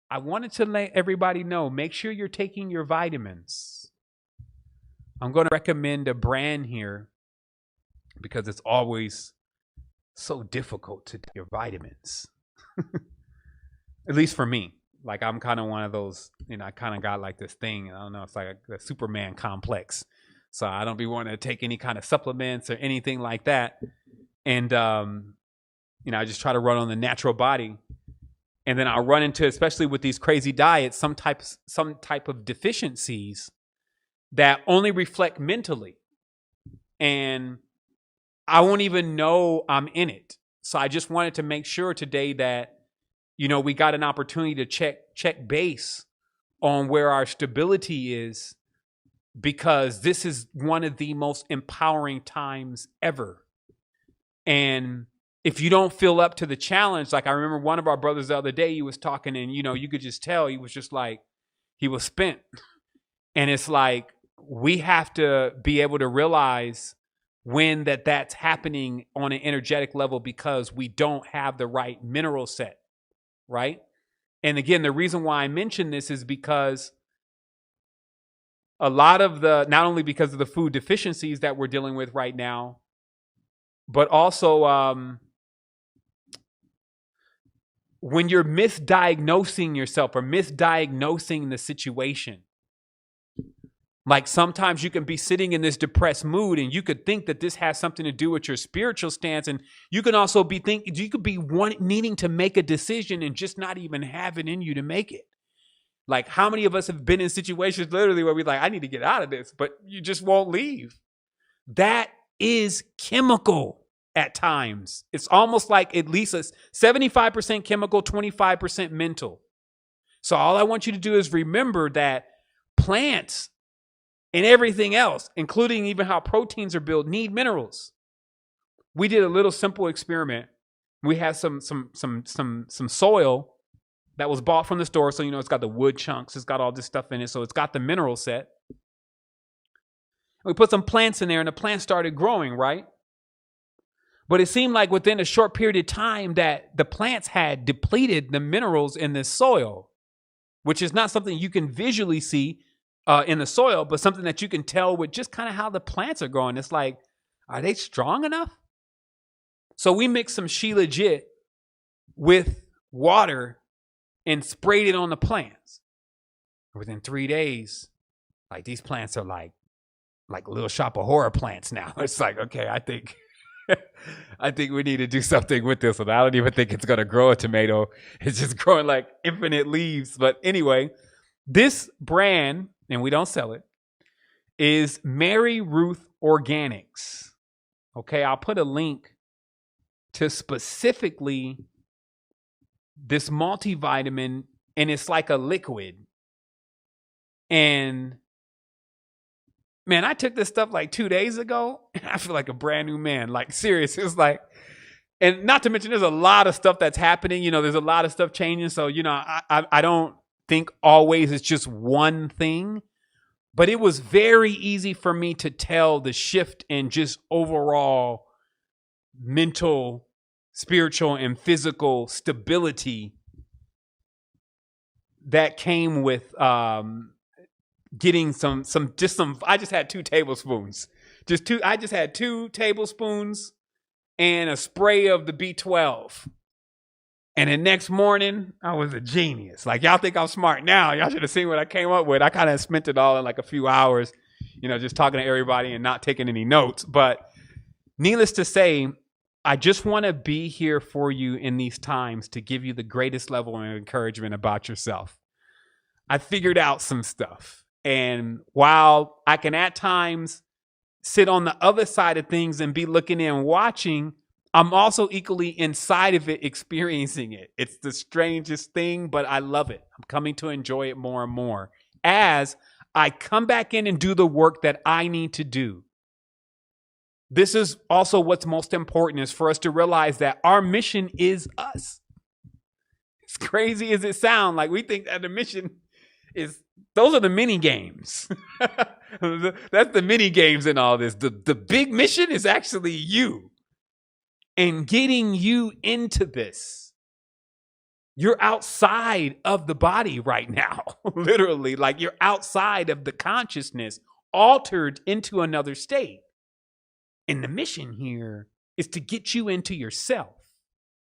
I wanted to let everybody know, make sure you're taking your vitamins. I'm going to recommend a brand here because it's always so difficult to take your vitamins. At least for me. Like, I'm kind of one of those, I kind of got like this thing. I don't know. It's like a Superman complex. So I don't be wanting to take any kind of supplements or anything like that. And, I just try to run on the natural body. And then I'll run into, especially with these crazy diets, some type of deficiencies that only reflect mentally. And I won't even know I'm in it. So I just wanted to make sure today that, we got an opportunity to check base on where our stability is, because this is one of the most empowering times ever. And if you don't feel up to the challenge, like I remember one of our brothers the other day, he was talking and, you could just tell he was just like, he was spent. And it's like, we have to be able to realize when that's happening on an energetic level, because we don't have the right mineral set. Right. And again, the reason why I mention this is because a lot of not only because of the food deficiencies that we're dealing with right now, but also when you're misdiagnosing yourself or misdiagnosing the situation. Like sometimes you can be sitting in this depressed mood and you could think that this has something to do with your spiritual stance. And you can also be needing to make a decision and just not even have it in you to make it. Like how many of us have been in situations literally where we're like, I need to get out of this, but you just won't leave. That is chemical at times. It's almost like at least a 75% chemical, 25% mental. So all I want you to do is remember that plants and everything else, including even how proteins are built, need minerals. We did a little simple experiment. We had some soil that was bought from the store. So, it's got the wood chunks. It's got all this stuff in it. So it's got the mineral set. We put some plants in there and the plants started growing, right? But it seemed like within a short period of time that the plants had depleted the minerals in this soil, which is not something you can visually see in the soil, but something that you can tell with just kind of how the plants are growing. It's like, are they strong enough? So we mixed some Shilajit with water and sprayed it on the plants. Within 3 days, like these plants are like Little Shop of Horror plants now. It's like, okay, I think we need to do something with this one. I don't even think it's going to grow a tomato. It's just growing like infinite leaves. But anyway, this brand, and we don't sell it, is Mary Ruth Organics. Okay, I'll put a link to specifically this multivitamin, and it's like a liquid. And man, I took this stuff like 2 days ago, and I feel like a brand new man. Like serious, it's like, and not to mention there's a lot of stuff that's happening. There's a lot of stuff changing. So, I don't think always it's just one thing, but it was very easy for me to tell the shift in just overall mental, spiritual, and physical stability that came with getting some. I just had 2 tablespoons, I just had 2 tablespoons and a spray of the B12. And the next morning, I was a genius. Like, y'all think I'm smart now. Y'all should have seen what I came up with. I kind of spent it all in like a few hours, just talking to everybody and not taking any notes. But needless to say, I just want to be here for you in these times to give you the greatest level of encouragement about yourself. I figured out some stuff. And while I can at times sit on the other side of things and be looking in and watching, I'm also equally inside of it, experiencing it. It's the strangest thing, but I love it. I'm coming to enjoy it more and more as I come back in and do the work that I need to do. This is also what's most important, is for us to realize that our mission is us. As crazy as it sounds, like we think that the mission is, those are the mini games. That's the mini games in all this. The big mission is actually you. And getting you into this. You're outside of the body right now, literally, like you're outside of the consciousness, altered into another state. And the mission here is to get you into yourself.